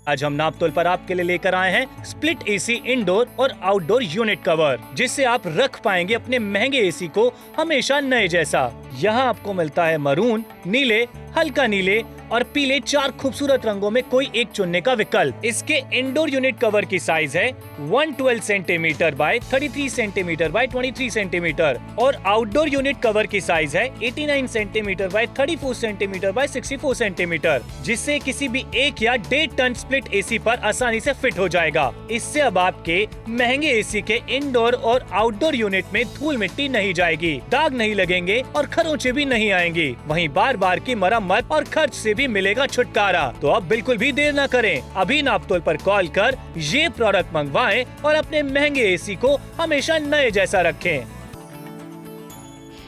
आज हम नापतोल पर आपके लिए लेकर आए हैं स्प्लिट एसी इंडोर और आउटडोर यूनिट कवर, जिससे आप रख पाएंगे अपने महंगे एसी को हमेशा नए जैसा। यहाँ आपको मिलता है मरून, नीले, हल्का नीले और पीले 4 खूबसूरत रंगों में कोई एक चुनने का विकल्प। इसके इंडोर यूनिट कवर की साइज है 112 centimetre bye 33 centimetre bye 23 centimetre और आउटडोर यूनिट कवर की साइज है 89 centimetre bye 34 centimetre bye 64 centimetre, जिससे किसी भी 1 या 1.5 टन स्प्लिट एसी पर आसानी से फिट हो जाएगा। इससे अब आपके महंगे एसी के इंडोर और आउटडोर यूनिट में धूल मिट्टी नहीं जाएगी, दाग नहीं लगेंगे और खरोंचे भी नहीं आएंगी। वहीं बार बार की मरम्मत और खर्च से भी मिलेगा छुटकारा। तो अब बिल्कुल भी देर न करें, अभी नापतोल पर कॉल कर ये प्रोडक्ट मंगवाएं और अपने महंगे एसी को हमेशा नए जैसा रखें।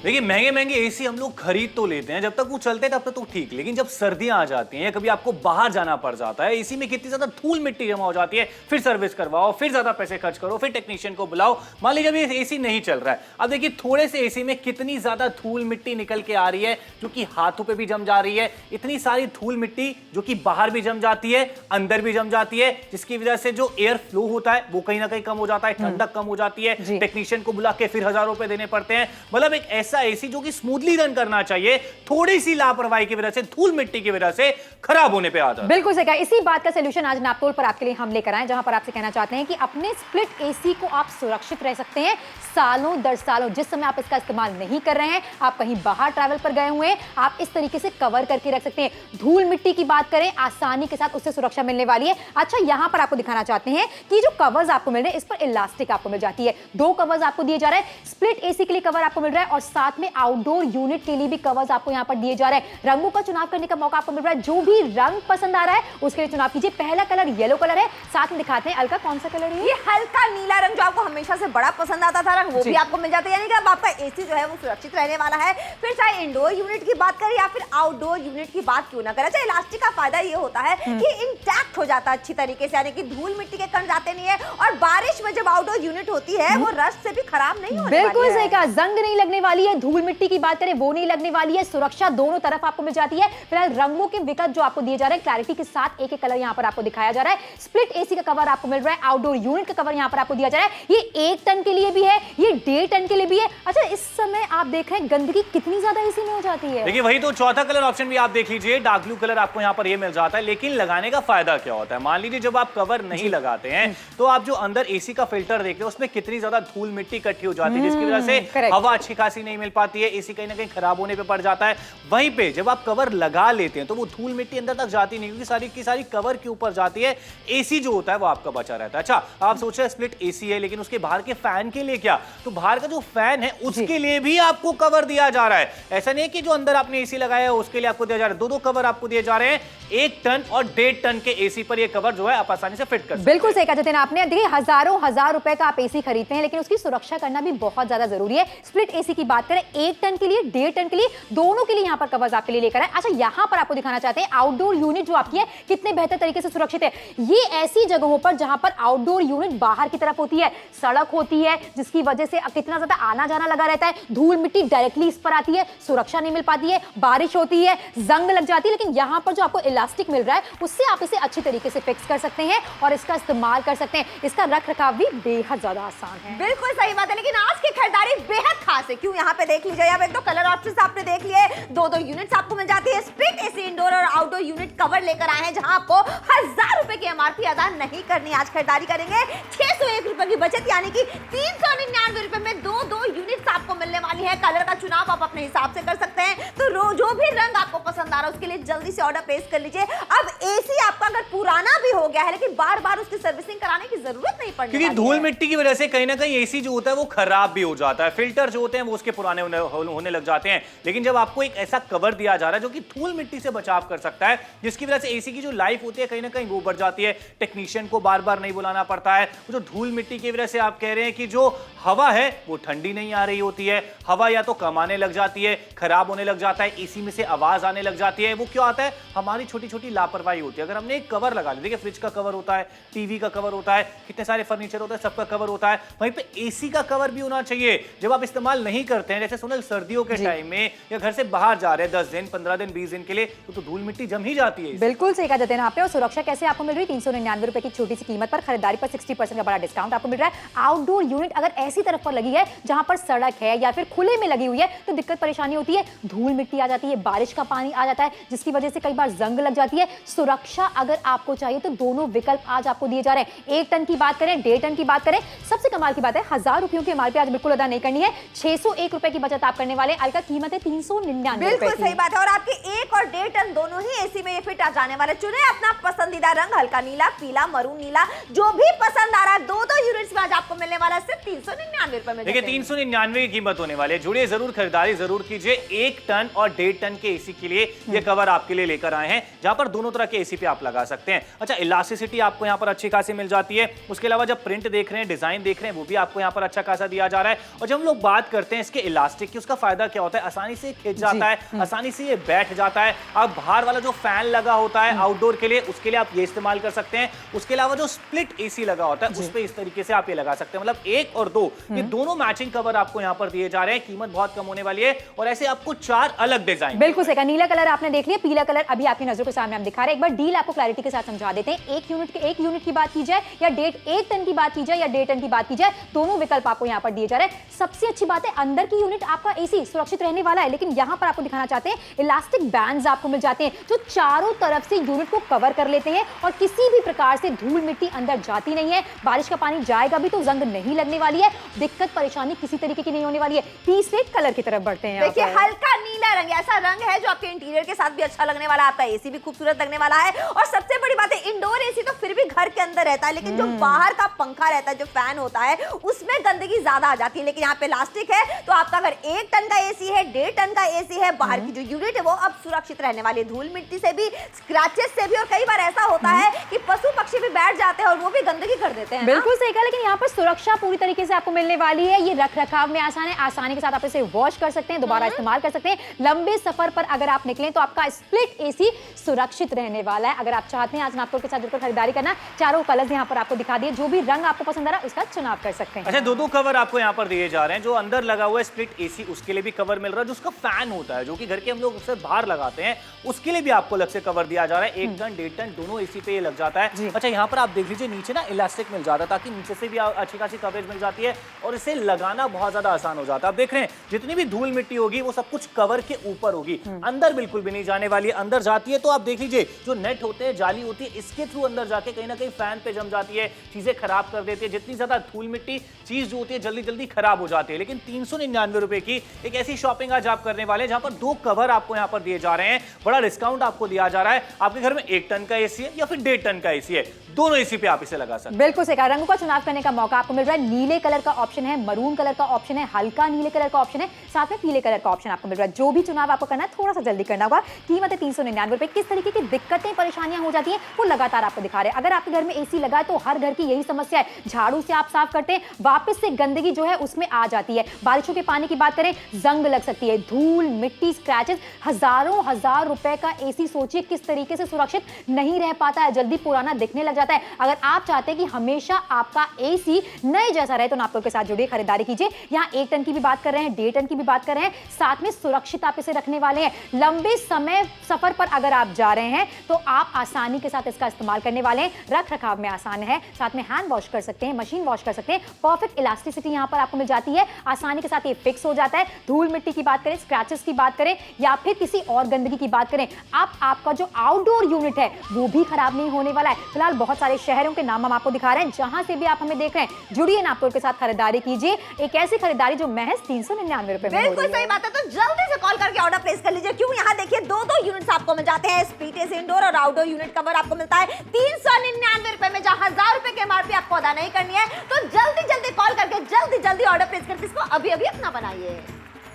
देखिए, महंगे महंगे एसी हम लोग खरीद तो लेते हैं, जब तक वो चलते तब तक तो ठीक, लेकिन जब सर्दियां आ जाती हैं या कभी आपको बाहर जाना पड़ जाता है, एसी में कितनी ज्यादा धूल मिट्टी जमा हो जाती है, फिर सर्विस करवाओ, फिर ज्यादा पैसे खर्च करो, फिर टेक्नीशियन को बुलाओ। मान लीजिए अभी एसी नहीं चल रहा है, अब देखिए थोड़े से एसी में कितनी ज्यादा धूल मिट्टी निकल के आ रही है, जो कि हाथों पर भी जम जा रही है। इतनी सारी धूल मिट्टी जो कि बाहर भी जम जाती है, अंदर भी जम जाती है, जिसकी वजह से जो एयर फ्लो होता है वो कहीं ना कहीं कम हो जाता है, ठंडक कम हो जाती है, टेक्नीशियन को बुला के फिर हजारों रुपए देने पड़ते हैं। मतलब एक ऐसा एसी जो कि स्मूथली रन करना चाहिए, थोड़ी सी लापरवाही की वजह से, धूल मिट्टी की वजह से खराब होने पे आ जाता है। बिल्कुल सही कहा। इसी बात का सलूशन आज नापतोल पर आपके लिए हम लेकर आए, जहां पर आपसे कहना चाहते हैं कि अपने स्प्लिट एसी को आप सुरक्षित रह सकते हैं सालों दर सालों। जिस समय आप इसका इस्तेमाल नहीं कर रहे हैं, आप कहीं बाहर ट्रैवल पर गए हुए हैं, आप इस तरीके से कवर करके रख सकते हैं। धूल मिट्टी की बात करें, आसानी के साथ उससे सुरक्षा मिलने वाली है। अच्छा, यहां पर आपको दिखाना चाहते हैं कि जो कवर्स आपको मिल रहे हैं, इस पर इलास्टिक आपको मिल जाती है। 2 कवर्स आपको दिए जा रहे हैं। स्प्लिट एसी के लिए कवर आपको मिल रहा है और साथ में आउटडोर यूनिट के लिए भी कवर्स आपको यहां पर दिए जा रहे हैं। रंगों का चुनाव करने का मौका आपको मिल रहा है। जो भी रंग पसंद आ रहा है उसके लिए चुनाव कीजिए। पहला कलर येलो कलर है, साथ में दिखाते हैं अलका कौन सा कलर है। ये हल्का नीला रंग जो आपको हमेशा से बड़ा पसंद आता था रंग, वो भी आपको मिल जाता है। यानी कि अब आपका एसी जो है वो सुरक्षित रहने वाला है। फिर चाहे इंडोर यूनिट की बात करें या फिर आउटडोर यूनिट की बात क्यों ना करें, चाहे इलास्टिक का फायदा ये होता है कि इंटैक्ट हो जाता है अच्छी तरीके से, यानी कि धूल मिट्टी के कण जाते नहीं है और बारिश में जब आउटडोर यूनिट होती है वो रस्ट से भी खराब नहीं होने वाली है। बिल्कुल सही कहा, जंग नहीं लगने वाली है। धूल मिट्टी की बात करें वो नहीं लगने वाली है। सुरक्षा दोनों तरफ आपको मिल जाती है। फिलहाल रंगों के विकल्प जो आपको दिए जा रहे हैं, क्लैरिटी के साथ एक एक कलर यहां पर आपको दिखाया जा रहा है। स्प्लिट एसी का कवर आपको मिल रहा है, आउटडोर यूनिट का कवर यहां पर आपको दिया जा रहा है। ये 1 टन के लिए भी है, ये 1.5 टन के लिए भी है। अच्छा, इस समय आप देख रहे हैं गंदगी कितनी ज्यादा एसी में हो जाती है। देखिए, वही तो चौथा कलर ऑप्शन भी आप देख लीजिए, डार्क ब्लू कलर आपको यहाँ पर ये मिल जाता है। लेकिन लगाने का फायदा क्या होता है? मान लीजिए जब आप कवर नहीं लगाते हैं तो आप जो अंदर एसी का फिल्टर देखते हैं उसमें कितनी ज्यादा धूल मिट्टी इकट्ठी हो जाती है, जिसकी वजह से हवा अच्छी खासी नहीं मिल पाती है, एसी कहीं ना कहीं खराब होने पे पड़ जाता है। वहीं पे जब आप कवर लगा लेते हैं तो वो धूल मिट्टी अंदर तक जाती नहीं, क्योंकि सारी की सारी कवर के ऊपर जाती है। एसी जो होता है वो आपका बचा रहता है। अच्छा, आप सोच रहे हैं स्प्लिट एसी है, लेकिन उसके बाहर के फैन के लिए क्या? तो बाहर का जो फैन है उसके लिए भी आपको कवर दिया जा रहा है। ऐसा नहीं है कि जो अंदर आपने एसी लगाया है उसके लिए आपको दिया जा रहा है, 2 कवर आपको दिए जा रहे हैं। 1 टन और 1.5 टन के एसी पर ये कवर जो है आप आसानी से फिट कर सकते हैं। बिल्कुल सही कहा जतिन आपने। देखिए, हजार रुपए का आप एसी खरीदते हैं, लेकिन उसकी सुरक्षा करना भी बहुत ज्यादा जरूरी है। स्प्लिट एसी की बात करें, 1 टन के लिए, 1.5 टन के लिए, दोनों के लिए यहां पर कवर्स आपके लिए लेकर आए। अच्छा, यहां पर आपको दिखाना चाहते हैं आउटडोर यूनिट जो आपकी है कितने बेहतर तरीके से सुरक्षित है। ये ऐसी जगहों पर जहां पर आउटडोर यूनिट बाहर की तरफ होती है, सड़क होती है, जिसकी वजह से कितना ज्यादा आना जाना लगा रहता है, धूल मिट्टी डायरेक्टली इस पर आती है, सुरक्षा नहीं मिल पाती है, बारिश होती है, जंग लग जाती है। लेकिन यहां पर जो आपको इलास्टिक मिल रहा है उससे आप इसे अच्छी तरीके से फिक्स कर सकते हैं और इसका इस्तेमाल कर सकते हैं। इसका रख रखाव भी बेहद ज्यादा आसान है। बिल्कुल सही बात है, लेकिन आज की खरीदारी बेहद खास है। क्यों? यहाँ पे देख लीजिए, यहाँ पे एक तो कलर ऑप्शंस आपने देख लिए, 2 यूनिट्स आपको मिल जाती है। स्प्लिट एसी इंडोर और आउटडोर यूनिट कवर लेकर आए हैं, जहां आपको 1000 रुपए की एमआरपी अदा नहीं करनी। आज खरीदारी करेंगे 601 रुपए की बचत, यानी कि 399 रुपए में 2 यूनिट्स आपको मिलने वाली है। कलर का चुनाव आप अपने हिसाब से कर सकते हैं, तो जो भी रंग आपको पसंद आ रहा है उसके लिए जल्दी से ऑर्डर प्लेस कर लीजिए। अब एसी आपका अगर पुराना भी हो गया है, लेकिन बार बार उसकी सर्विसिंग कराने की जरूरत नहीं पड़ती, क्योंकि धूल मिट्टी की वजह से कहीं ना कहीं एसी जो होता है वो खराब भी हो जाता है, फिल्टर जो होते हैं वो उसके पुराने होने लग जाते हैं। लेकिन जब आपको एक ऐसा कवर दिया जा रहा है जो कि धूल मिट्टी से बचाव कर सकता है, जिसकी वजह से एसी की जो लाइफ होती है कहीं ना कहीं वो बढ़ जाती है, टेक्नीशियन को बार बार नहीं बुलाना पड़ता है। जो धूल मिट्टी की वजह से आप कह रहे हैं कि जो हवा है वो ठंडी नहीं आ रही होती है, हवा या तो कम आने लग जाती है, खराब होने लग जाता है, एसी में से आवाज आने लग जाती है। वो क्यों आता है? हमारी छोटी छोटी लापरवाही होती है। अगर हमने एक कवर कवर लगा लें। देखिए फ्रिज का कवर होता है, टीवी का कवर होता है, कितने सारे फर्नीचर होता है, सबका कवर होता है। वहीं पे एसी का कवर भी होना चाहिए जब आप इस्तेमाल नहीं करते हैं। जैसे सोनल सर्दियों के टाइम में या घर से बाहर जा रहे हैं 10 दिन, 15 दिन, 20 दिन के लिए, तो धूल मिट्टी जम ही जाती है। बिल्कुल सही कहा जतिन आपने। और सुरक्षा कैसे आपको मिल रही है? 399 रुपए की छोटी सी कीमत पर खरीदारी पर 60% का बड़ा डिस्काउंट आपको मिल रहा है। आउटडोर यूनिट अगर ऐसी तरफ पर लगी है जहां पर सड़क है या फिर खुले में लगी हुई है तो दिक्कत परेशानी होती है, धूल मिट्टी आ जाती है, बारिश का पानी आ जाता है, जिसकी वजह से कई बार जंग लग जाती है। सुरक्षा अगर आपको चाहिए तो दोनों विकल्प आज आपको दिए जा रहे हैं। 1 टन की बात करें, 1.5 टन की बात करें, सबसे कमाल की बात है 1000 रुपयों की एमआरपी आज बिल्कुल अदा नहीं करनी है। 601 रुपए की बचत आप करने वाले। अलका कीमत है 399 बिल्कुल रुपए की। सही बात है। और आपके 1 और 1.5 टन दोनों ही एसी में ये फिट आ जाने वाले। चुने अपना पसंदीदा रंग, हल्का नीला, पीला, मरून नीला, जो भी पसंद आ रहा है। दो यूनिट्स में आज आपको मिलने वाला है सिर्फ 399 रुपए में। देखिए 399 की कीमत होने वाली है। जुड़िए जरूर, खरीदारी जरूर कीजिए। 1 टन और 1.5 टन के एसी के लिए ये कवर आपके लिए लेकर आए हैं, जहां पर दोनों तरह के एसी पे आप लगा सकते हैं। अच्छा, इलास्टिसिटी आपको यहाँ पर अच्छी खासी मिल जाती है। उसके अलावा जब प्रिंट देख रहे हैं, डिजाइन देख रहे हैं, वो भी आपको यहाँ पर अच्छा खासा दिया जा रहा है। और जब हम लोग बात करते हैं इसके इलास्टिक की, उसका फायदा क्या होता है? आसानी से खिंच जाता है, आसानी से ये बैठ जाता है। अब बाहर वाला जो फैन लगा होता है आउटडोर के लिए, उसके लिए आप ये इस्तेमाल कर सकते हैं। उसके अलावा जो स्प्लिट एसी लगा होता है उस पे इस तरीके से आप ये लगा सकते हैं। मतलब 1 और 2 ये दोनों मैचिंग कवर आपको यहाँ पर दिए जा रहे हैं। कीमत बहुत कम होने वाली है और ऐसे आपको 4 अलग डिजाइन। बिल्कुल सही कहा। नीला कलर आपने देख लिया, पीला कलर अभी आपकी नजरों के सामने हम दिखा रहे हैं। एक बार डील आपको क्लैरिटी के साथ समझा देते हैं। 1 यूनिट की बात की जाए या 1 टन की बात की जाए या 1.5 टन की बात की जाए, दोनों विकल्प आपको यहाँ पर दिए जा रहे हैं। सबसे अच्छी बात है अंदर की यूनिट आपका एसी सुरक्षित रहने वाला है, लेकिन यहाँ पर आपको दिखाना चाहते हैं इलास्टिक बैंड्स आपको मिल जाते हैं जो चारों तरफ से यूनिट को कवर कर लेते हैं और किसी भी प्रकार से धूल मिट्टी अंदर जाती नहीं है। बारिश का पानी जाएगा भी तो जंग नहीं लगने वाली है, दिक्कत परेशानी किसी तरीके की नहीं होने वाली है। तीसरे कलर की तरफ बढ़ते हैं। देखिए हल्का नीला रंग, ऐसा रंग है जो आपके इंटीरियर के साथ भी अच्छा लगने वाला है। आपका एसी भी खूबसूरत लगने वाला है। और सबसे बड़ी बात है, इंडोर एसी तो फिर भी घर के अंदर रहता है, लेकिन जो बाहर का पंखा रहता है, जो फैन होता है, उसमें गंदगी ज्यादा आ जाती है। लेकिन यहाँ पे प्लास्टिक है, तो आपका अगर 1 टन का एसी है, 1.5 टन का एसी है, बाहर की जो यूनिट है वो अब सुरक्षित रहने वाली है, धूल मिट्टी से भी, स्क्रैचेस से भी। और कई बार ऐसा होता है कि पशु पक्षी भी बैठ जाते हैं और वो भी गंदगी कर देते हैं। बिल्कुल सही कहा, लेकिन यहाँ पर सुरक्षा पूरी तरीके से आपको मिलने वाली है। ये रख रखाव में आसान है, आसानी के साथ आप इसे वॉश कर सकते हैं, दोबारा इस्तेमाल कर सकते हैं। लंबे सफर पर अगर आप निकलें तो आपका स्प्लिट एसी सुरक्षित रहने वाला है। अगर आप चाहते हैं आज नापतोल के साथ जुड़कर खरीदारी करना, चारों कलर्स यहाँ पर आपको दिखा दिए, जो भी रंग आपको पसंद आ रहा है उसका चुनाव कर सकते हैं। अच्छा, 2 कवर आपको यहाँ पर दिए जा रहे हैं। जो अंदर लगा हुआ है स्प्लिट एसी, उसके लिए भी कवर मिल रहा है। जो उसका फैन होता है, जो कि घर के हम लोग उससे बाहर लगाते हैं, उसके लिए भी आपको अलग से कवर दिया जा रहा है। 1 टन 1.5 टन दोनों एसी पे ये लग जाता है। अच्छा, यहाँ पर आप देख लीजिए नीचे ना इलास्टिक मिल जाता है, ताकि नीचे से भी अच्छी खासी कवरेज मिल जाती है और इसे लगाना बहुत ज्यादा आसान हो जाता है। आप देख रहे हैं जितनी भी धूल मिट्टी होगी वो सब कुछ कवर के ऊपर होगी, अंदर बिल्कुल भी नहीं जाने वाली है। अंदर जाती है तो आप देख लीजिए जो नेट होते हैं, जाली होती है, इसके थ्रू अंदर जाके कहीं ना कहीं फैन पे जम जाती है, चीजें खराब कर देती है। जितनी ज्यादा धूल मिट्टी चीज जो होती है जल्दी जल्दी खराब हो जाती है। लेकिन 399 रुपए की एक ऐसी शॉपिंग आज आप करने वाले हैं जहां पर 2 कवर आपको यहाँ पर दिए जा रहे हैं, बड़ा डिस्काउंट आपको दिया जा रहा है। आपके घर में 1 टन का एसी है या फिर 1.5 टन का एसी है, दोनों एसी पे आप इसे लगा सकते हैं। बिल्कुल सही कहा। रंगों का चुनाव करने का मौका आपको मिल रहा है। नीले कलर का ऑप्शन है, मरून कलर का ऑप्शन है, हल्का नीले कलर का ऑप्शन है, साथ में पीले कलर का ऑप्शन आपको मिल रहा है। जो भी चुनाव आपको करना है थोड़ा सा जल्दी करना होगा। कीमत है 399 रुपए। किस तरीके की दिक्कतें परेशानियां हो जाती हैं वो लगातार आपको दिखा रहे हैं। अगर आपके घर में एसी लगा है तो हर घर की यही समस्या है, झाड़ू से आप साफ करते हैं, वापस से गंदगी जो है उसमें आ जाती है। बारिशों के पानी की बात करें, जंग लग सकती है, धूल मिट्टी स्क्रैचेस। हजार रुपए का एसी सोचिए किस तरीके से सुरक्षित नहीं रह पाता है, जल्दी पुराना दिखने लग जाता है। अगर आप चाहते हैं कि हमेशा आपका एसी नए जैसा रहे तो नापतोल के साथ जुड़िए, खरीदारी कीजिए। यहाँ 1 टन की भी बात कर रहे हैं, 1.5 टन की भी बात कर रहे हैं, साथ में सुरक्षित आप इसे रखने वाले हैं। लंबे समय सफर पर अगर आप जा रहे हैं तो आप आसानी के साथ इसका इस्तेमाल करने वाले हैं। रख रखाव में आसान है, साथ में हैंड वॉश कर सकते हैं, मशीन वॉश कर सकते हैं। परफेक्ट इलास्टिसिटी यहाँ पर आपको मिल जाती है, आसानी के साथ ये फिक्स हो जाता है। धूल मिट्टी की बात करें, स्क्रैचेस की बात करें या फिर किसी और गंदगी की बात करें, आपका जो आउटडोर यूनिट है वो भी खराब नहीं होने वाला है। फिलहाल बहुत सारे शहरों के नाम हम आपको दिखा रहे हैं, जहां से भी आप हमें देख रहे हैं। जुड़िए नापतोल के साथ खरीदारी कीजिए, एक ऐसी खरीदारी जो महज 399 रुपए में। बिल्कुल सही बात है, तो जल्दी से कॉल करके ऑर्डर प्लेस कर लीजिए। क्यों यहाँ देखिए 2 यूनिट्स आपको मिल जाते हैं। स्प्लिट एसी इंडोर और आउटडोर यूनिट कवर आपको मिलता है 399 रुपए में, जहां 1000 रुपए की एमआरपी आपको अदा नहीं करनी है। तो जल्दी कॉल करके जल्दी ऑर्डर प्लेस करके इसको अभी अपना बनाइए।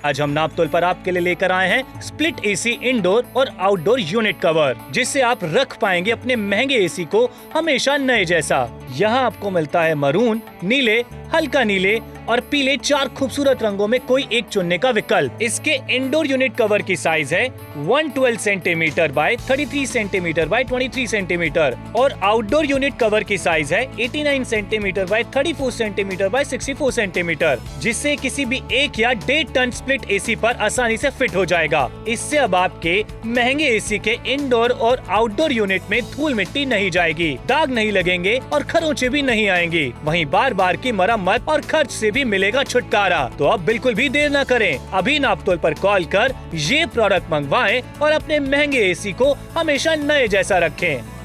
आज हम नापतोल पर आपके लिए लेकर आए हैं स्प्लिट एसी इंडोर और आउटडोर यूनिट कवर, जिससे आप रख पाएंगे अपने महंगे एसी को हमेशा नए जैसा। यहाँ आपको मिलता है मरून, नीले, हल्का नीले और पीले 4 खूबसूरत रंगों में कोई एक चुनने का विकल्प। इसके इंडोर यूनिट कवर की साइज है 112 centimetre bye 33 centimetre bye 23 centimetre और आउटडोर यूनिट कवर की साइज है 89 centimetre bye 34 centimetre bye 64 centimetre, जिससे किसी भी 1 या 1.5 टन स्प्लिट एसी पर आसानी से फिट हो जाएगा। इससे अब आपके महंगे एसी के इंडोर और आउटडोर यूनिट में धूल मिट्टी नहीं जाएगी, दाग नहीं लगेंगे और खरोंचे भी नहीं आएंगी। वहीं बार बार की मरम्मत और खर्च से भी मिलेगा छुटकारा। तो अब बिल्कुल भी देर न करें, अभी नापतोल पर कॉल कर ये प्रोडक्ट मंगवाएं और अपने महंगे एसी को हमेशा नए जैसा रखें।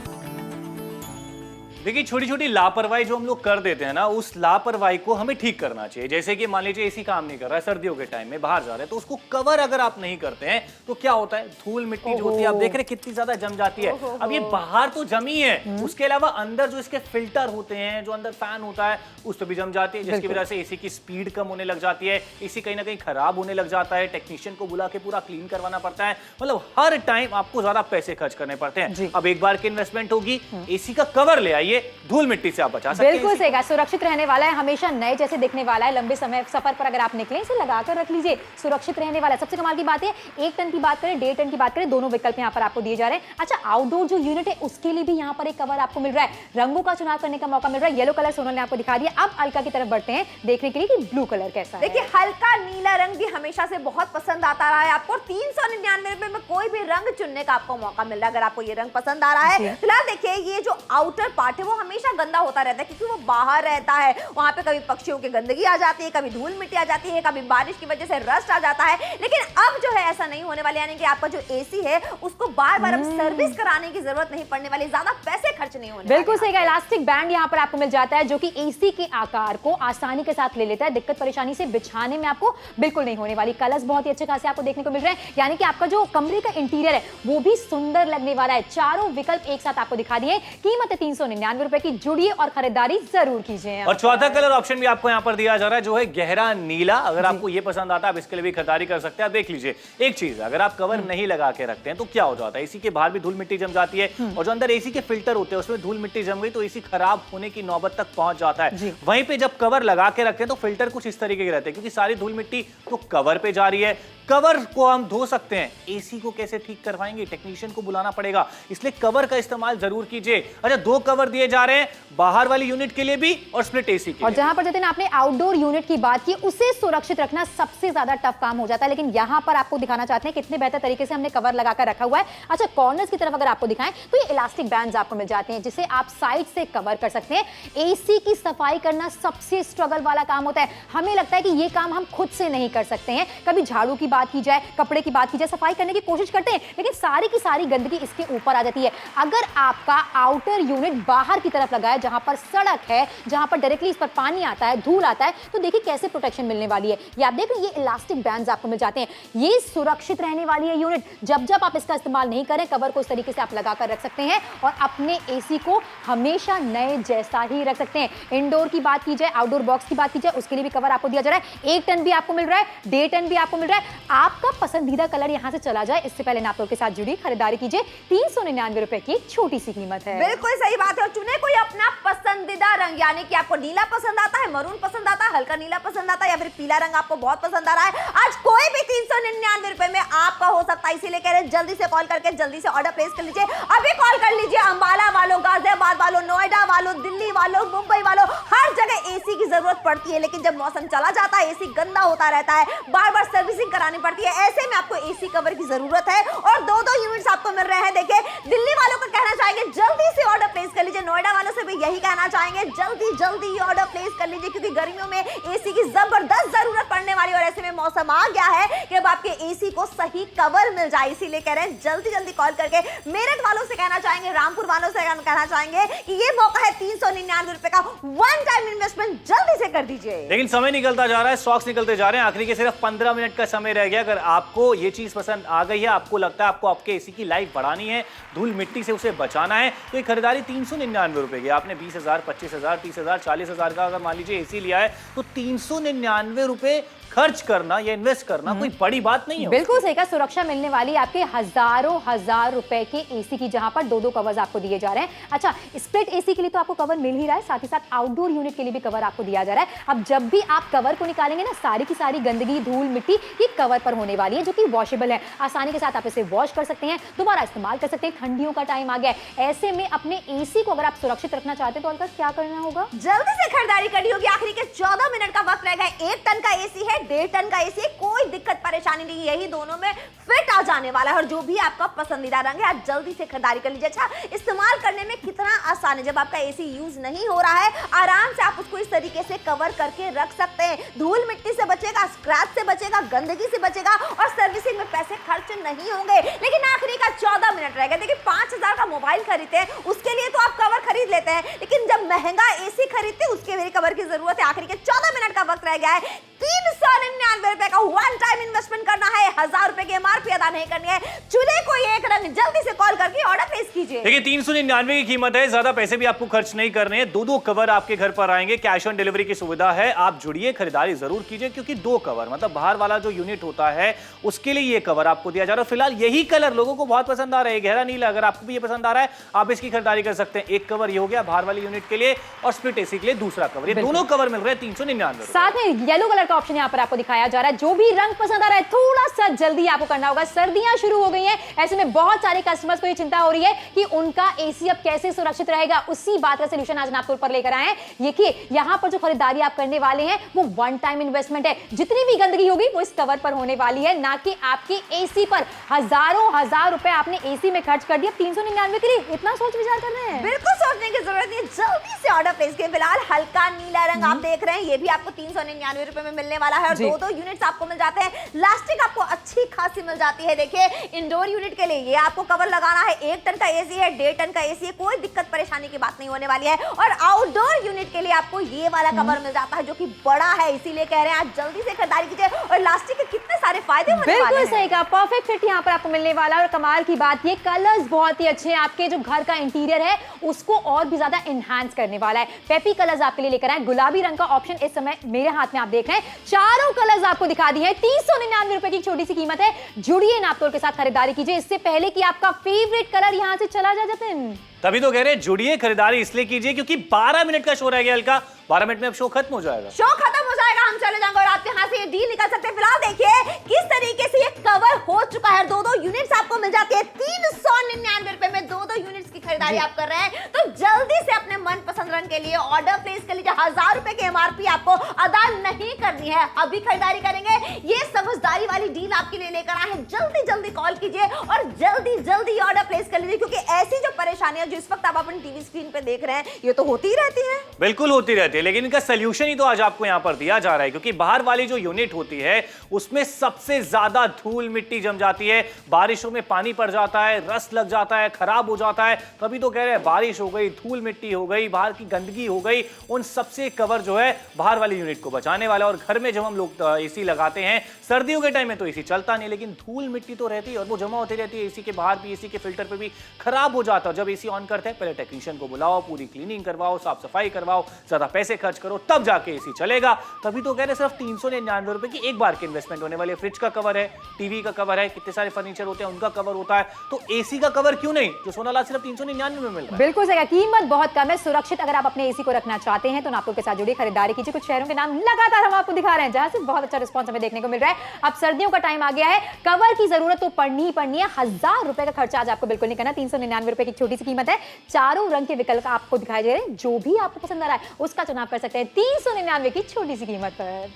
देखिए, छोटी छोटी लापरवाही जो हम लोग कर देते हैं ना, उस लापरवाही को हमें ठीक करना चाहिए। जैसे कि मान लीजिए एसी काम नहीं कर रहा है, सर्दियों के टाइम में बाहर जा रहे हैं, तो उसको कवर अगर आप नहीं करते हैं तो क्या होता है, धूल मिट्टी जो होती है आप देख रहे हैं कितनी ज्यादा जम जाती है। अब ये बाहर तो जमी है, उसके अलावा अंदर जो इसके फिल्टर होते हैं, जो अंदर फैन होता है, उस पर भी जम जाती है, जिसकी वजह से एसी की स्पीड कम होने लग जाती है, एसी कहीं ना कहीं खराब होने लग जाता है, टेक्नीशियन को बुला के पूरा क्लीन करवाना पड़ता है। मतलब हर टाइम आपको ज्यादा पैसे खर्च करने पड़ते हैं। अब एक बार की इन्वेस्टमेंट होगी, एसी का कवर ले आइए, धूल मिट्टी से आप बचा सकते हैं। बिल्कुल सही कहा, सुरक्षित रहने वाला है, हमेशा नए जैसे दिखने वाला है। लंबे समय सफर पर अगर आप निकले इसे लगाकर रख लीजिए, सुरक्षित रहने वाला है। सबसे कमाल की बात है, 1 टन की बात करें, 1.5 टन की बात करें, दोनों विकल्प यहाँ पर आपको दिए जा रहे हैं। अच्छा, आउटडोर जो यूनिट है उसके लिए भी यहाँ पर एक कवर आपको मिल रहा है, रंगों का चुनाव करने का मौका मिल रहा है। येलो कलर सोनल ने आपको दिखा दिया। अब अलका की तरफ बढ़ते हैं देखने के लिए कि ब्लू कलर कैसा है। देखिए, हल्का नीला रंग भी हमेशा से बहुत पसंद आता रहा है आपको। 399 रुपए में कोई भी रंग चुनने का आपको मौका मिल रहा है, अगर आपको ये रंग पसंद आ रहा है। फिलहाल देखिए, ये जो आउटर पार्ट है वो हमेशा गंदा होता रहता है, क्योंकि वो बाहर रहता है। वहां पे कभी पक्षियों की गंदगी आ जाती है, कभी धूल मिट्टी आ जाती है, कभी बारिश की वजह से रस्ट आ जाता है। लेकिन अब जो है ऐसा नहीं होने वाला, यानी कि आपका जो एसी है उसको बार बार अब सर्विस कराने की जरूरत नहीं पड़ने वाली, ज्यादा पैसे खर्च नहीं होने। बिल्कुल सही कहा, इलास्टिक बैंड यहाँ पर आपको मिल जाता है जो कि एसी के आकार को आसानी के साथ ले लेता है। दिक्कत परेशानी से बिछाने में आपको बिल्कुल नहीं होने वाली। कलर्स बहुत ही अच्छे खासे आपको देखने को मिल रहे हैं, यानी कि आपका जो कमरे का इंटीरियर है वो भी सुंदर लगने वाला है। चारों विकल्प एक साथ आपको दिखा दिए। कीमत है 399 रुपए की। जुड़िए और खरीदारी जरूर कीजिए। और चौथा कलर ऑप्शन भी आपको यहाँ पर दिया जा रहा है, जो है गहरा नीला। अगर आपको ये पसंद आता है, आप इसके लिए भी खरीदारी कर सकते हैं। देख लीजिए, एक चीज, अगर आप कवर नहीं लगा के रखते हैं तो क्या हो जाता है, एसी के बाहर भी धूल मिट्टी जम जाती है, और जो अंदर एसी के फिल्टर होते हैं उसमें धूल मिट्टी जम गई तो एसी खराब होने की नौबत तक पहुंच जाता है। वहीं पे जब कवर लगा के रखते हैं तो फिल्टर कुछ इस तरीके के रहते हैं, क्योंकि सारी धूल मिट्टी तो कवर पे जा रही है। कवर को हम धो सकते हैं, एसी को कैसे ठीक करवाएंगे, टेक्नीशियन को बुलाना पड़ेगा, इसलिए कवर का इस्तेमाल जरूर कीजिए। अच्छा, 2 कवर दिए जा रहे हैं, बाहर वाली यूनिट के लिए भी और स्प्लिट एसी के लिए। और जहां पर जतिन आपने आउटडोर यूनिट की बात की, उसे सुरक्षित रखना सबसे ज्यादा टफ काम हो जाता है, लेकिन यहां पर आपको दिखाना चाहते हैं कितने बेहतर तरीके से हमने कवर लगाकर रखा हुआ है। अच्छा, कॉर्नर्स की तरफ अगर आपको दिखाएं तो ये इलास्टिक बैंड्स आपको मिल जाते हैं, जिसे आप साइड से कवर कर सकते हैं। एसी की सफाई करना सबसे स्ट्रगल वाला काम होता है। हमें लगता है कि ये काम हम खुद से नहीं कर सकते हैं। कभी झाड़ू की बात की जाए, कपड़े की बात की जाए, सफाई करने की कोशिश करते हैं, लेकिन सारी की सारी गंदगी इसके ऊपर आ जाती है। अगर आपका आउटर यूनिट बाहर की तरफ लगा है, जहां पर सड़क है, जहां पर डायरेक्टली इस पर पानी आता है, धूल आता है, तो देखिए कैसे प्रोटेक्शन मिलने वाली है। ये आप देख रहे हैं, ये इलास्टिक बैंड्स आपको मिल जाते हैं। ये सुरक्षित रहने वाली है यूनिट। जब जब आप इसका इस्तेमाल नहीं करें, कवर को इस तरीके से आप लगाकर रख सकते हैं और अपने एसी को हमेशा नए जैसा ही रख सकते हैं। इंडोर की बात की जाए, आउटडोर बॉक्स की बात की जाए, उसके लिए भी कवर आपको दिया जा रहा है। 1 टन भी आपको मिल रहा है, 1.5 टन भी आपको मिल रहा है। आपका पसंदीदा कलर यहां से चला जाए, इससे पहले नापतोल के साथ जुड़ी खरीदारी कीजिए। 399 रुपए की छोटी सी कीमत है। बिल्कुल सही बात है। और चुने कोई अपना पसंदीदा रंग, यानी कि आपको नीला पसंद आता है, मरून पसंद आता है, हल्का नीला पसंद आता है, या फिर पीला रंग आपको बहुत पसंद आ रहा है। आज कोई भी 399 रुपए में आपका हो सकता है, इसीलिए कह रहे हैं जल्दी से कॉल करके जल्दी से ऑर्डर प्लेस कर लीजिए। अभी कॉल कर लीजिए। अंबाला वालों, गाजियाबाद वालों, नोएडा वालों, दिल्ली वालों, मुंबई वालों, हर जगह एसी की जरूरत पड़ती है, लेकिन जब मौसम चला जाता है एसी गंदा होता रहता है, बार बार सर्विसिंग करानी पड़ती है। ऐसे में आपको एसी कवर की जरूरत है और 2-2 यूनिट्स आपको मिल रहे हैं। देखिए, दिल्ली वालों को कहना चाहेंगे जल्दी से ऑर्डर प्लेस कर लीजिए। नोएडा वालों से भी यही कहना चाहेंगे, जल्दी जल्दी ऑर्डर प्लेस कर लीजिए, क्योंकि गर्मियों में एसी की जबरदस्त जरूरत पड़ने वाली है। और ऐसे में मौसम आ गया है कि अब आपके एसी को सही कवर मिल जाए, इसीलिए कह रहे हैं जल्दी जल्दी कॉल करके। मेरठ वालों से कहना चाहेंगे, रामपुर वालों से कहना चाहेंगे कि ये मौका है 399 रुपए का, वन टाइम इन्वेस्टमेंट जल्दी से कर दीजिए। लेकिन समय निकलता जा रहा है, स्टॉक्स निकलते जा रहे हैं, आखिरी के सिर्फ 15 मिनट का समय रह गया। अगर आपको ये चीज पसंद आ गई है, आपको लगता है आपको आपके एसी की लाइफ बढ़ानी है, धूल मिट्टी से उसे बचाना है, तो ये खरीदारी 399 रुपए की। लिया, आपने 20,000, 25,000, 30,000, 40,000 का अगर मान लीजिए एसी लिया है तो 399 रुपए खर्च करना या इन्वेस्ट करना कोई बड़ी बात नहीं है। बिल्कुल सही कहा, सुरक्षा मिलने वाली आपके हजारों हजार रुपए के एसी की, जहां पर दो कवर्स आपको दिए जा रहे हैं। अच्छा, स्प्लिट एसी के लिए तो आपको कवर मिल ही रहा है, साथ ही साथ आउटडोर यूनिट के लिए भी कवर आपको दिया जा रहा है। अब जब भी आप कवर को निकालेंगे ना, सारी की सारी गंदगी, धूल, मिट्टी ये कवर पर होने वाली है, जो कि वॉशेबल है। आसानी के साथ आप इसे वॉश कर सकते हैं, दोबारा इस्तेमाल कर सकते हैं। ठंडियों का टाइम आ गया है, ऐसे में अपने एसी को अगर आप सुरक्षित रखना चाहते हैं तो अलका क्या करना होगा? जल्दी से खरीदारी करनी होगी। आखिरी के 14 मिनट का वक्त रहेगा। 1 टन का एसी है, 1.5 टन का एसी, कोई दिक्कत परेशानी नहीं, यही दोनों में फिट आ जाने वाला है। और जो भी आपका पसंदीदा रंग है, आप जल्दी से खरीदारी कर लीजिए। अच्छा, इस्तेमाल करने में कितना आसान है। जब आपका एसी यूज नहीं हो रहा है, आराम से आप उसको इस तरीके से कवर करके रख सकते हैं। धूल मिट्टी से बचेगा, स्क्रैच से बचेगा, गंदगी से बचेगा और सर्विसिंग में पैसे खर्च नहीं होंगे। लेकिन आखिरी का 14 मिनट रहेगा। देखिए, 5,000 का मोबाइल खरीदते हैं, उसके लिए तो आप कवर खरीद लेते हैं, लेकिन जब महंगा एसी खरीदते हैं उसके लिए कवर की जरूरत है। आखिरी के 14 मिनट का वक्त रह गया है। 399 रुपए का वन टाइम इन्वेस्टमेंट करना है, 1,000 रुपए की एमआरपी अदा नहीं करनी है। चुने कोई एक रंग, जल्दी से कॉल करके ऑर्डर प्लेस कीजिए। देखिए, 399 की कीमत है, ज्यादा पैसे भी आपको खर्च नहीं करने हैं। दो कवर आपके घर पर आएंगे, कैश ऑन डिलीवरी की सुविधा है। आप जुड़िए, खरीदारी जरूर कीजिए, क्योंकि 2 कवर मतलब बाहर वाला जो यूनिट होता है उसके लिए ये कवर आपको दिया जा रहा है। फिलहाल यही कलर लोगों को बहुत पसंद आ रहा है, गहरा नीला। अगर आपको भी ये पसंद आ रहा है, आप इसकी खरीदारी कर सकते हैं। एक कवर ये हो गया बाहर वाली यूनिट के लिए, और स्प्लिट एसी के लिए दूसरा कवर। ये दोनों कवर मिल रहे हैं 399। साथ में येलो कलर का ऑप्शन यहाँ पर आपको दिखाया जा रहा है। जो भी रंग पसंद आ रहा है, थोड़ा सा जल्दी आपको करना होगा। सर्दियां शुरू हो गई हैं, ऐसे में बहुत सारे कस्टमर्स को ये चिंता हो रही है कि उनका एसी अब कैसे सुरक्षित रहेगा। उसी बात का सलूशन आज नापतोल पर लेकर आए हैं। देखिए, यहाँ पर जो खरीदारी आप करने वाले हैं वो वन टाइम इन्वेस्टमेंट है। जितनी भी गंदगी होगी वो इस कवर पर होने वाली है, ना कि आपके एसी पर। हजार रुपए आपने एसी में खर्च कर दिया 399 के लिए। इतना सोच विचार कर रहे हैं? बिल्कुल सोचने की जरूरत नहीं है, जल्दी से ऑर्डर प्लेस करें। फिलहाल हल्का नीला रंग आप देख रहे हैं, ये भी आपको 399 रुपए में मिलने वाला है। और 2 यूनिट्स आपको मिल जाते हैं। लास्टिक आपको अच्छी खासी मिल जाती है। देखिए, इंडोर यूनिट के लिए ये आपको कवर लगाना है। 1 टन का एसी है, 1.5 टन का एसी है, कोई दिक्कत परेशानी की बात नहीं होने वाली है। और आउटडोर यूनिट के लिए आपको ये वाला कवर मिल जाता है, जो कि बड़ा है, इसीलिए कह रहे हैं आज जल्दी से खरीदारी कीजिए। और लास्टिक के कितने सारे फायदे होने वाले हैं। बिल्कुल सही कहा, परफेक्ट फिट यहाँ पर आपको मिलने वाला है। और कमाल की बात, ये कलर्स बहुत ही अच्छे हैं, आपके जो घर का इंटीरियर है उसको और भी ज्यादा एनहांस करने वाला है। पेपी कलर्स आपके लिए लेकर आए। गुलाबी रंग का ऑप्शन इस समय मेरे हाथ में आप देख रहे हैं। चारों कलर्स आपको दिखा दिए हैं। 399 रुपए की छोटी सी कीमत है। जुड़िए नापतोल के साथ खरीदारी कीजिए, इससे पहले कि आपका फेवरेट कलर यहाँ से चला जाए। जतिन, तभी तो कह रहे हैं जुड़िए, खरीदारी इसलिए कीजिए क्योंकि 12 मिनट का शो रह गया। हल्का 12 मिनट में अब शो खत्म हो जाएगा। शो खत्म हो जाएगा, हम चले जाएंगे और आपके हाथ से ये डील निकल सकते हैं। फिलहाल देखिए किस तरीके से ये कवर हो चुका है। 2 यूनिट्स आपको मिल जाती है। 399 रुपए में 2 यूनिट्स की खरीदारी आप कर रहे हैं, तो जल्दी से अपने मनपसंद रंग के लिए ऑर्डर प्लेस कर लीजिए। 1,000 रुपए की एमआरपी आपको अदा नहीं करनी है, अभी खरीदारी करेंगे। ये समझदारी वाली डील आपके लिए लेकर आए हैं। जल्दी कॉल कीजिए और जल्दी ऑर्डर प्लेस कर लीजिए, क्योंकि ऐसी जो परेशानियां जो इस वक्त आप अपनी टीवी स्क्रीन पे देख रहे हैं, ये तो होती ही रहती है। बिल्कुल होती रहती है, लेकिन इनका सोल्यूशन ही तो आज आपको यहां पर दिया जा रहा है। क्योंकि बाहर वाली जो यूनिट होती है उसमें सबसे ज्यादा धूल मिट्टी जम जाती है, बारिशों में पानी पड़ जाता है, रस लग जाता है, खराब हो जाता है। तभी तो कह रहे हैं बारिश हो गई, धूल मिट्टी हो गई, बाहर की गंदगी हो गई, उन सबसे कवर जो है बाहर वाली यूनिट को बचाने वाला। और घर में जब हम लोग एसी लगाते हैं, सर्दियों के टाइम में तो एसी चलता नहीं, लेकिन धूल मिट्टी तो रहती है और वो जमा होती रहती है एसी के बाहर भी, एसी के फिल्टर पे भी, खराब हो जाता है। जब एसी ऑन करते हैं, पहले टेक्नीशियन को बुलाओ, पूरी क्लीनिंग करवाओ, साफ सफाई करवाओ, ज्यादा पैसे खर्च करो, तब जाके एसी चलेगा। तभी तो कह रहे सिर्फ 399 रुपए की एक बार की इन्वेस्टमेंट होने वाली है। फ्रिज का कवर है, टीवी का कवर है, कितने सारे फर्नीचर होते हैं उनका कवर होता है, तो एसी का कवर क्यों नहीं, जो सोनालाल सिर्फ 399 में मिल रहा है। बिल्कुल सही, कीमत बहुत कम है, सुरक्षित। अगर आप अपने एसी को रखना चाहते हैं तो नापतोल के साथ जुड़िए, खरीदारी कीजिए। कुछ शहरों के नाम लगातार हम आपको दिखा रहे हैं जहां से बहुत अच्छा रिस्पॉन्स हमें देखने को मिल रहा है। अब सर्दियों का टाइम आ गया है, कवर की जरूरत तो पड़नी ही पड़नी है। 1,000 रुपए का खर्चा आज आपको बिल्कुल नहीं करना। 399 रुपए की छोटी सी कीमत है। चारों रंग के विकल्प आपको दिखाई दे रहे हैं, जो भी आपको पसंद आ रहा है उसका चुनाव कर सकते हैं 399 की छोटी सी कीमत पर।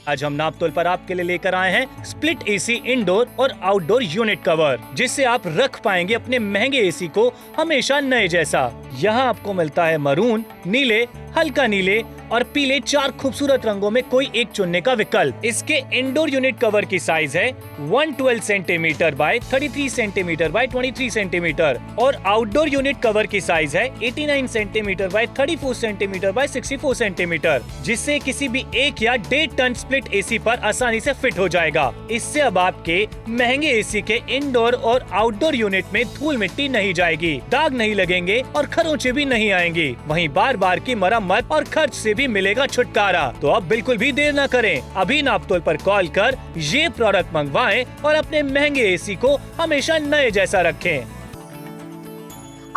आज हम नापतोल पर आपके लिए लेकर आए हैं स्प्लिट एसी इंडोर और आउटडोर यूनिट कवर, जिससे आप रख पाएंगे अपने महंगे एसी को हमेशा नए जैसा। यहाँ आपको मिलता है मरून, नीले, हल्का नीले, और पीले 4 खूबसूरत रंगों में कोई एक चुनने का विकल्प। इसके इंडोर यूनिट कवर की साइज है 112 centimetre bye 33 centimetre bye 23 centimetre और आउटडोर यूनिट कवर की साइज है 89 centimetre bye 34 centimetre bye 64 centimetre, जिससे किसी भी 1 या 1.5 टन स्प्लिट एसी पर आसानी से फिट हो जाएगा। इससे अब आपके महंगे एसी के इंडोर और आउटडोर यूनिट में धूल मिट्टी नहीं जाएगी, दाग नहीं लगेंगे और खरोंचे भी नहीं आएंगी। वहीं बार बार की मरम्मत और खर्च से भी मिलेगा छुटकारा। तो अब बिल्कुल भी देर न करें, अभी नापतोल पर कॉल कर ये प्रोडक्ट मंगवाएं और अपने महंगे एसी को हमेशा नए जैसा रखें।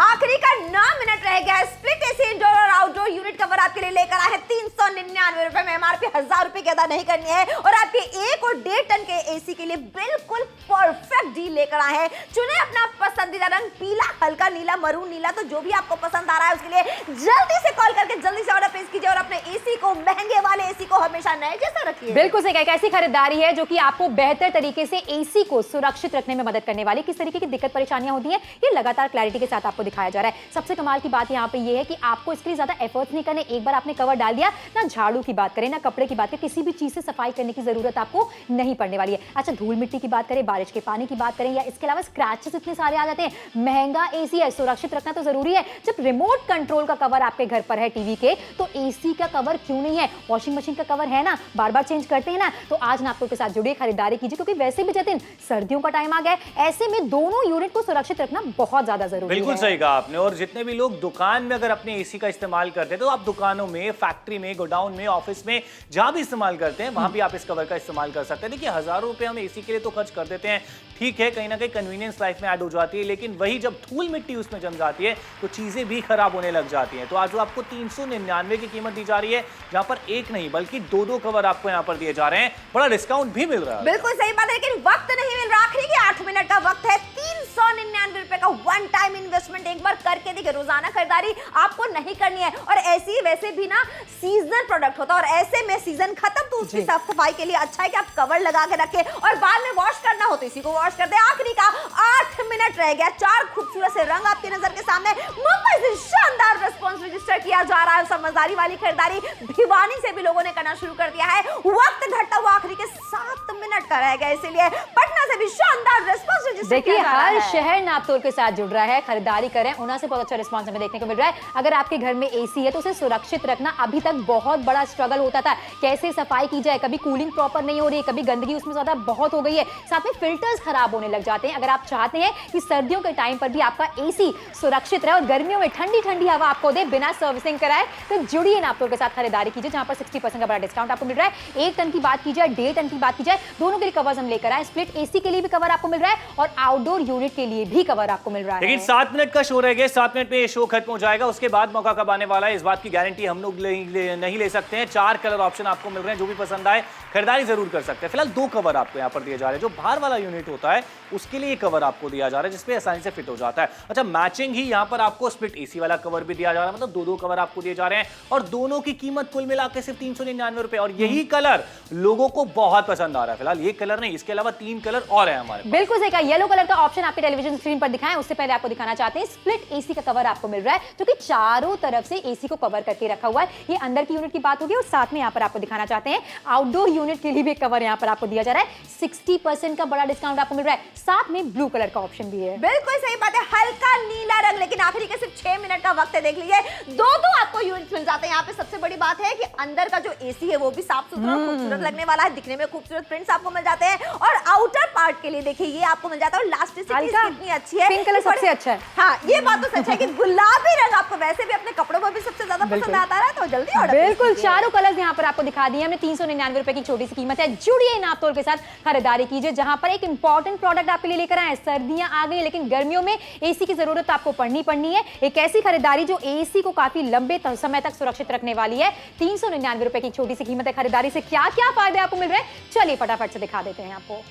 आखिरी का 9 मिनट रह गया है। स्प्लिट एसी इंडोर और आउटडोर यूनिट कवर आपके लिए लेकर आए हैं 399 रुपए में। एमआरपी 1000 रुपए की अदा नहीं करनी है और आपके 1 और 1.5 टन के एसी के लिए बिल्कुल परफेक्ट डील लेकर आए हैं। चुने अपना पसंदीदा रंग, पीला, हल्का नीला, मरून नीला, तो जो भी आपको पसंद आ रहा है उसके लिए जल्दी से कॉल करके जल्दी से ऑर्डर प्लेस कीजिए और अपने एसी को, महंगे वाले एसी को हमेशा नए जैसा रखिए। बिल्कुल सही, एक ऐसी खरीदारी है जो कि आपको बेहतर तरीके से एसी को सुरक्षित रखने में मदद करने वाली। किस तरीके की दिक्कत परेशानियां होती हैं ये लगातार क्लैरिटी के साथ आपको दिखाया जा रहा है। सबसे कमाल की बात यहाँ पे ये है कि आपको इसके लिए ज्यादा एफर्ट्स नहीं करने। एक बार आपने कवर डाल दिया, ना झाड़ू की बात करें, ना कपड़े की बात करें, किसी भी चीज से सफाई करने की जरूरत आपको नहीं पड़ने वाली है। अच्छा, धूल मिट्टी की बात करें, बारिश के पानी की बात करें, या इसके अलावा स्क्रैचेस इतने सारे आ जाते हैं। महंगा एसी है, सुरक्षित रखना तो जरूरी है। जब रिमोट कंट्रोल का कवर आपके घर पर है टीवी के, तो एसी का कवर क्यों नहीं है? वॉशिंग मशीन का कवर है ना, बार बार चेंज करते हैं ना। तो आज नापतोल के साथ जुड़िए, खरीदारी कीजिए, क्योंकि वैसे भी जतिन सर्दियों का टाइम आ गया है। ऐसे में दोनों यूनिट को सुरक्षित रखना बहुत ज्यादा जरूरी है। बिल्कुल सही कहा आपने। और जितने भी लोग दुकान में अगर अपने एसी का इस्तेमाल करते हैं, तो आप दुकानों में, फैक्ट्री में, गोडाउन में, ऑफिस में, जहां भी इस्तेमाल करते हैं वहां भी आप इस कवर का इस्तेमाल कर सकते हैं। देखिए, हजारों रुपए हम एसी के लिए तो खर्च कर देते हैं, ठीक है, कहीं ना कहीं कन्वीनियंस लाइफ में ऐड हो जाती है, लेकिन वही जब धूल मिट्टी उसमें जम जाती है तो चीजें भी खराब होने लग जाती हैं। तो आज आपको 399 की कीमत दी जा रही है, जहां पर एक नहीं बल्कि 2 कवर आपको यहां पर दिए जा रहे हैं। बड़ा डिस्काउंट भी मिल रहा है। बिल्कुल सही बात है, लेकिन वक्त नहीं मिल रहा। आखिरी के 8 मिनट का वक्त है। 399 रुपए का वन टाइम इन्वेस्टमेंट एक बार करके देखिए। रोजाना खरीदारी आपको नहीं करनी है, और ऐसी वैसे भी ना सीजनल प्रोडक्ट होता है, और ऐसे में सीजन खत्म तो उसकी साफ सफाई के लिए अच्छा है कि आप कवर लगा के रखें, और बाद में वॉश करना हो तो इसी को वॉश कर दे। आखिरी का 8 मिनट रह गया। 4 खूबसूरत से रंग आपकी नजर के सामने। मुंबई से शानदार रिस्पॉन्स रजिस्टर किया जा रहा है। समझदारी वाली खरीदारी भिवानी से भी लोगों ने करना शुरू कर दिया है। वक्त घटता हुआ आखिरी के 7 मिनट का रह गया, इसीलिए पटना से भी शानदार रिस्पॉन्स रजिस्टर देखिए, किया जा रहा हर है। शहर नापतोल के साथ जुड़ रहा है। खरीदारी करें, उन्हें से बहुत अच्छा रिस्पॉन्स हमें देखने को मिल रहा है। अगर आपके घर में एसी है तो उसे सुरक्षित रखना अभी तक बहुत बड़ा स्ट्रगल होता था। कैसे सफाई की जाए, कभी कूलिंग प्रॉपर नहीं हो रही है, कभी गंदगी उसमें ज्यादा बहुत हो गई है, साथ में फिल्टर्स खराब होने लग जाते हैं। अगर आप चाहते हैं कि सर्दियों के टाइम पर भी आपका एसी सुरक्षित रहे और गर्मियों में ठंडी ठंडी हवा आपको दे बिना सर्विसिंग कराए, तो जुड़िए नापतोल के साथ, खरीदारी कीजिए, जहां पर 60% का बड़ा डिस्काउंट आपको मिल रहा है। 1 टन की बात की जाए, 1.5 टन की बात की जाए, दोनों के लिए कवर हम लेकर आए। स्प्लिट एसी के लिए भी कवर आपको मिल रहा है और आउटडोर यूनिट के लिए भी कवर आपको मिल रहा है। लेकिन 7 मिनट का शो रह गया, 7 मिनट में ये शो खत्म हो जाएगा। उसके बाद मौका कब आने वाला है, इस बात की गारंटी हम लोग नहीं ले सकते हैं। 4 कलर ऑप्शन आपको मिल रहे हैं, जो भी पसंद आए खरीदारी जरूर कर सकते हैं। फिलहाल 2 कवर आपको यहाँ पर दिए जा रहे हैं। जो बाहर वाला यूनिट होता है उसके लिए कवर आपको दिया जा रहा है, जिसपे आसानी से फिट हो जाता है। अच्छा, मैचिंग ही यहाँ पर आपको स्प्लिट एसी वाला कवर भी दिया जा रहा है, मतलब 2 कवर आपको दिए जा रहे हैं, और दोनों की कीमत कुल मिलाकर सिर्फ 399 रुपए। और यही कलर लोगों को बहुत पसंद आ रहा है। फिलहाल ये कलर नहीं, इसके अलावा 3 कलर और है हमारे पास। बिल्कुल सही कहा। येलो कलर का ऑप्शन आपके टेलीविजन स्क्रीन पर दिखाएं, उससे पहले आपको दिखाना चाहते हैं स्प्लिट एसी का कवर आपको मिल रहा है, जो कि चारों तरफ से एसी को कवर करके रखा हुआ है। ये अंदर की यूनिट की बात होगी, और साथ में यहाँ पर आपको दिखाना चाहते हैं आउटडोर यूनिट के लिए भी कवर यहाँ पर आपको दिया जा रहा है। 60% का बड़ा डिस्काउंट आपको मिल रहा है, साथ में ब्लू कलर का ऑप्शन भी है। बिल्कुल सही बात है, हल्का नीला रंग। लेकिन आखिरी के सिर्फ 6 मिनट का वक्त है, देख लीजिए। 2 आपको यूनिट मिल जाते हैं। यहाँ पे सबसे बड़ी बात है कि अंदर का जो एसी है वो भी साफ सुथरा और खूबसूरत लगने वाला है। दिखने में खूबसूरत प्रिंट्स आपको मिल जाते हैं, और आउटर पार्ट के लिए देखिए ये आपको मिल जाता है। और इलास्टिसिटी कितनी अच्छी है, पिंक कलर सबसे अच्छा है। हाँ, ये बात तो सच है कि गुलाबी रंग आपको वैसे भी अपने कपड़ों में भी सबसे ज्यादा पसंद आता है, तो जल्दी ऑर्डर बिल्कुल, चारों कलर्स यहाँ पर आपको दिखा दिए हमने। 399 रुपए की छोटी सी कीमत है। जुड़िए नापतोल के साथ, खरीदारी कीजिए, जहां पर एक इंपॉर्टेंट प्रोडक्ट आपके लिए लेकर आए। सर्दियां आ गई, लेकिन गर्मियों में एसी की जरूरत आपको पड़नी है। एक ऐसी खरीदारी जो एसी को काफी लंबे समय तक सुरक्षित रखने वाली है। 399 रुपए की छोटी सी कीमत है। खरीदारी से क्या क्या फायदे आपको मिल रहे हैं, चलिए फटाफट से दिखा देते हैं आपको।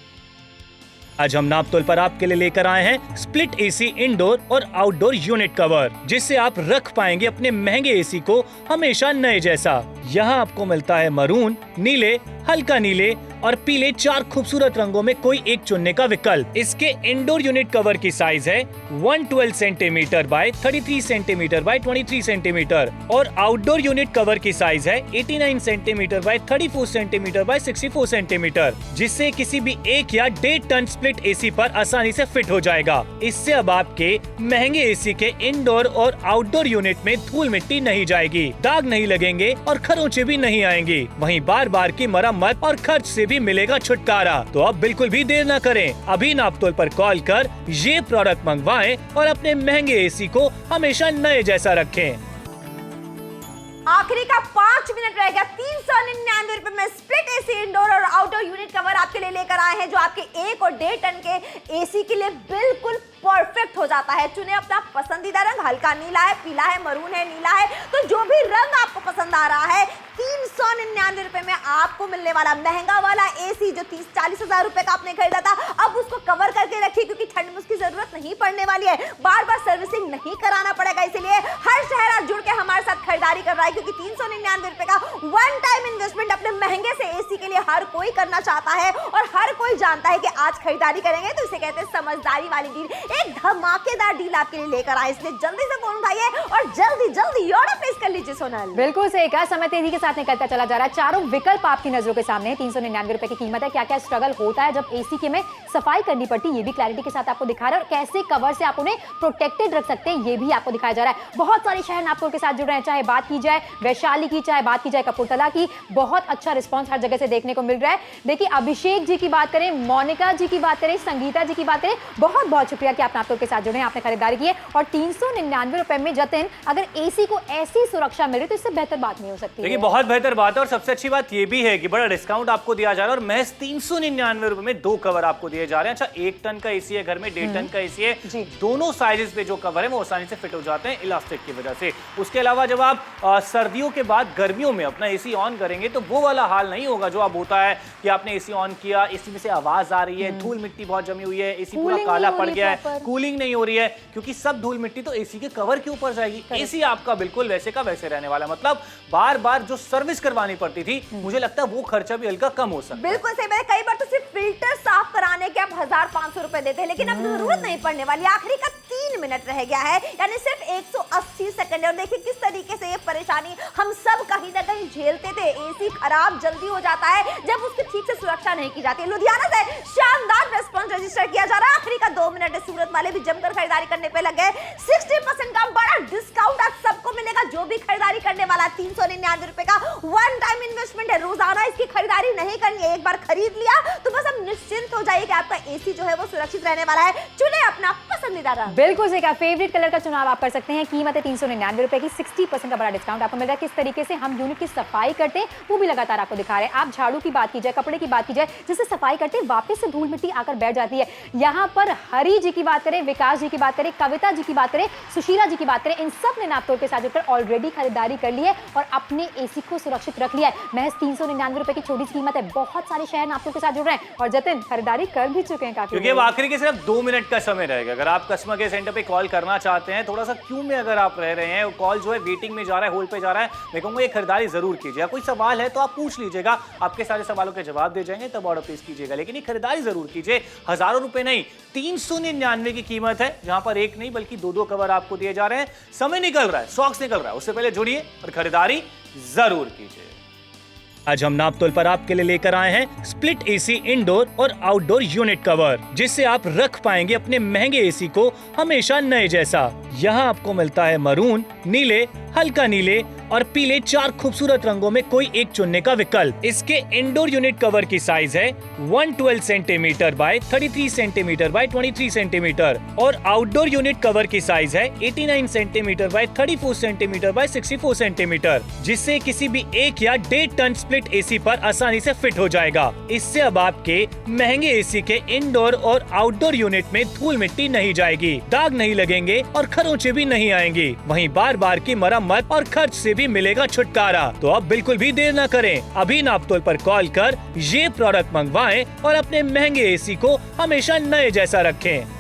आज हम नापतोल पर आपके लिए लेकर आए हैं स्प्लिट एसी इंडोर और आउटडोर यूनिट कवर, जिससे आप रख पाएंगे अपने महंगे एसी को हमेशा नए जैसा। यहाँ आपको मिलता है मरून, नीले, हल्का नीले और पीले 4 खूबसूरत रंगों में कोई एक चुनने का विकल्प। इसके इंडोर यूनिट कवर की साइज है 112 centimetre bye 33 centimetre bye 23 centimetre और आउटडोर यूनिट कवर की साइज है 89 centimetre bye 34 centimetre bye 64 centimetre, जिससे किसी भी 1 या 1.5 टन स्प्लिट एसी पर आसानी से फिट हो जाएगा। इससे अब आपके महंगे एसी के इंडोर और आउटडोर यूनिट में धूल मिट्टी नहीं जाएगी, दाग नहीं लगेंगे और खरोंचे भी नहीं आएंगी। वहीं बार बार की मरम्मत और खर्च से भी मिलेगा छुटकारा। तो अब बिल्कुल भी देर न करें, अभी नापतोल पर कॉल कर ये प्रोडक्ट मंगवाएं और अपने महंगे एसी को हमेशा नए जैसा रखें। आखिरी का 5 मिनट रह गया। 399 रुपए में स्प्लिट एसी इंडोर और आउटडोर यूनिट कवर आपके लिए लेकर आए हैं, जो आपके 1 और 1.5 टन के एसी के लिए बिल्कुल परफेक्ट हो जाता है। चुने अपना पसंदीदा रंग, हल्का नीला है, पीला है, मरून है, नीला है, तो जो भी रंग आपको पसंद आ रहा है 399 रुपए में आपको मिलने वाला महंगा वाला एसी, जो 30-40 हजार रुपए का आपने खरीदा था, अब उसको कवर करके रखिए, क्योंकि ठंड में उसकी जरूरत नहीं पड़ने वाली है। बार बार सर्विसिंग नहीं कराना पड़ेगा, इसलिए हर शहर आज जुड़ के हमारे साथ खरीदारी कर रहा है, क्योंकि 399 रुपए का वन टाइम इन्वेस्टमेंट अपने महंगे से एसी के लिए हर कोई करना चाहता है और हर कोई जानता है कि आज खरीदारी करेंगे तो इसे कहते हैं समझदारी वाली डील। एक धमाकेदार डील आपके लिए लेकर आए, इसलिए जल्दी से फोन उठाइए और जल्दी ऑर्डर प्लेस कर लीजिए। सोनल, बिल्कुल सही कहा, समय तेजी के साथ निकलता चला जा रहा है। चारों विकल्प आपकी नजरों के सामने है। 399 रुपए की कीमत है। क्या क्या स्ट्रगल होता है जब एसी के में सफाई करनी पड़ती है, ये भी क्लैरिटी के साथ आपको दिखा रहा है, और कैसे कवर से आप उन्हें प्रोटेक्टेड रख सकते हैं, ये भी आपको दिखाया जा रहा है। बहुत सारे शहर नापतोल के साथ जुड़ रहे हैं, चाहे बात की जाए वैशाली की, चाहे बात की जाए कपूरथला की। बहुत अच्छा रिस्पॉन्स हर जगह से देखने को मिल रहा है। देखिए, अभिषेक जी की बात करें, मोनिका जी की बात करें, संगीता जी की बात करें, बहुत बहुत शुक्रिया कि आप नापतोल के साथ जुड़े हैं, आपने खरीदारी की है। और 399 रुपए में जतिन, अगर एसी को ऐसी सुरक्षा मिले तो इससे बेहतर बात नहीं हो सकती। देखिए, बहुत बेहतर बात है और सबसे अच्छी बात यह भी है कि बड़ा डिस्काउंट आपको दिया जा रहा है और महज 399 रुपए में 2 कवर आपको दिए जा रहे हैं। अच्छा, 1 टन का एसी है घर में, 1.5 टन का एसी है, दोनों साइजेस पे जो कवर है वो आसानी से फिट हो जाते हैं इलास्टिक की वजह से। उसके अलावा जब आप सर्दियों के बाद गर्मियों में अपना एसी ऑन करेंगे तो वो वाला हाल नहीं होगा जो अब होता है कि आपने एसी ऑन किया, एसी में से आवाज आ रही है, धूल मिट्टी बहुत जमी हुई है, एसी पूरा काला पड़ गया है, कूलिंग नहीं हो रही है, क्योंकि सब धूल मिट्टी तो एसी के कवर के ऊपर जाएगी। एसी आपका बिल्कुल वैसे का वैसे रहने वाला, मतलब बार बार जो सर्विस करवानी पड़ती थी, मुझे लगता है वो खर्चा भी हल्का कम हो सकता है। बिल्कुल सही बात है। कई बार तो सिर्फ फिल्टर साफ कराने के आप 1500 रुपए देते हैं, लेकिन अब जरूरत नहीं पड़ने वाली। आखिरी का 3 मिनट रह गया है, यानी सिर्फ 180 सेकंड। और देखिए किस तरीके से ये परेशानी हम सब कहीं ना कहीं झेलते थे। एसी खराब जल्दी हो जाता है जब उसकी ठीक से सुरक्षा नहीं की जाती है। लुधियाना से शानदार रेस्पॉन्स रजिस्टर किया जा रहा है। आखिरी का 2 मिनट है, सूरत वाले भी जमकर खरीदारी करने पे लग गए। 60% का बड़ा डिस्काउंट आज सबको मिलेगा जो भी खरीदारी करने वाला। 399 रुपए का वन टाइम इन्वेस्टमेंट है, रोजाना इसकी खरीदारी नहीं करनी है। एक बार खरीद लिया तो बस अब निश्चिंत हो जाइए कि आपका एसी जो है वो सुरक्षित रहने वाला है। चुने अपना पसंदीदा रंग। बिल्कुल सही कहा, फेवरेट कलर का चुनाव आप कर सकते हैं। कीमत है 399 रुपए की, 60% का बड़ा डिस्काउंट आपको मिल रहा है। किस तरीके से हम यूनिट की सफाई करते हैं वो भी लगातार आपको दिखा रहे हैं। आप झाड़ू की बात की जाए, कपड़े की बात की जाए, जिससे सफाई करते हैं वापस से धूल मिट्टी आकर बैठ जाती है। यहाँ पर हरी जी की बात करें, विकास जी की बात करें, कविता जी की बात करें, सुशीला जी की बात करें, इन सब ने नापतोल के साथ जुड़कर ऑलरेडी खरीदारी कर ली है और अपने एसी को सुरक्षित रख लिया है। महज 399 रुपए की छोटी सी कीमत है। बहुत सारे शहर नापतोल के साथ जुड़ रहे हैं और जतिन खरीदारी कर भी चुके हैं काफी, क्योंकि अब आखिरी के सिर्फ 2 मिनट का समय रहेगा। अगर आप कस्टमर केयर सेंटर पे कॉल करना चाहते हैं, थोड़ा सा क्यू में अगर आप रह रहे हैं, कॉल जो है वेटिंग में जा रहा है, होल्ड पे जा रहा है, मैं कहूंगा ये खरीदारी जरूर कीजिएगा। कोई सवाल है तो आप पूछ लीजिएगा, आपके सारे सवालों के जवाब दे जाएंगे, तब ऑर्डर प्लेस कीजिएगा। लेकिन ये खरीदारी जरूर कीजिए। हजारों रुपए नहीं, 399 की कीमत है, जहां पर एक नहीं बल्कि 2 कवर आपको दिए जा रहे हैं। समय निकल रहा है, स्टॉक्स निकल रहा है, उससे पहले जुड़िए और खरीदारी जरूर कीजिए। आज हम नापतोल पर आपके लिए लेकर आए हैं स्प्लिट एसी इंडोर और आउटडोर यूनिट कवर, जिससे आप रख पाएंगे अपने महंगे एसी को हमेशा नए जैसा। यहाँ आपको मिलता है मरून, नीले, हल्का नीले और पीले 4 खूबसूरत रंगों में कोई एक चुनने का विकल्प। इसके इंडोर यूनिट कवर की साइज है 112 centimetre bye 33 centimetre bye 23 centimetre और आउटडोर यूनिट कवर की साइज है 89 centimetre bye 34 centimetre bye 64 centimetre, जिससे किसी भी 1 या 1.5 टन स्प्लिट एसी पर आसानी से फिट हो जाएगा। इससे अब आपके महंगे एसी के इंडोर और आउटडोर यूनिट में धूल मिट्टी नहीं जाएगी, दाग नहीं लगेंगे और खरोंचे भी नहीं आएंगी। वहीं बार बार की मरम्मत और खर्च से भी मिलेगा छुटकारा। तो अब बिल्कुल भी देर न करें, अभी नापतोल पर कॉल कर ये प्रोडक्ट मंगवाएं और अपने महंगे एसी को हमेशा नए जैसा रखें।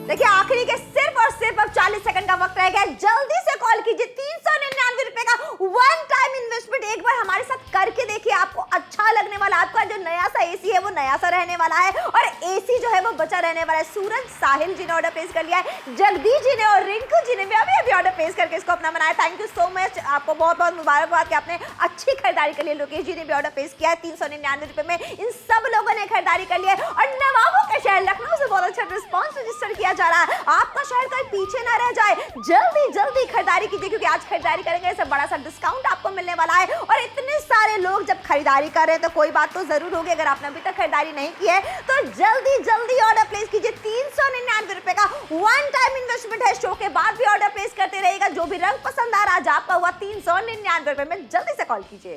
देखिए, आखिरी के सिर्फ और सिर्फ अब 40 सेकंड का वक्त रह गया। जल्दी से कॉल कीजिए। 399 रुपए का वन टाइम इन्वेस्टमेंट एक बार हमारे साथ करके देखिए, आपको अच्छा लगने वाला केवल आपका जो नया सा एसी है वो नया सा रहने वाला है और एसी जो है वो बचा रहने वाला है। सूरज, साहिल जी ने ऑर्डर प्लेस कर लिया है, जगदीश जी ने और रिंकू जी ने भी अभी ऑर्डर प्लेस करके इसको अपना बनाया। थैंक यू सो मच, आपको बहुत बहुत मुबारकबाद कि आपने अच्छी खरीदारी कर ली। लोकेश जी ने भी ऑर्डर प्लेस किया है 399 रुपए में। इन सब लोगों ने खरीदारी कर ली है और नवाबों के शहर लखनऊ से बहुत अच्छा रिस्पॉन्स रजिस्टर किया जा रहा है। आपका शहर कोई पीछे ना रह जाए, जल्दी जल्दी खरीदारी कीजिए क्योंकि आज खरीदारी करेंगे ऐसा बड़ा सा डिस्काउंट आपको मिलने वाला है। और इतने सारे लोग जब खरीदारी कर रहे हैं तो कोई बात तो जरूर होगी। अगर आपने अभी तक खरीदारी नहीं की है तो जल्दी जल्दी ऑर्डर प्लेस कीजिए। 399 रुपए का वन टाइम इन्वेस्टमेंट है। शो के बाद भी ऑर्डर प्लेस करते रहेगा। जो भी रंग पसंद आ रहा है, आज आपका हुआ 399 रुपए में, जल्दी से कॉल कीजिए।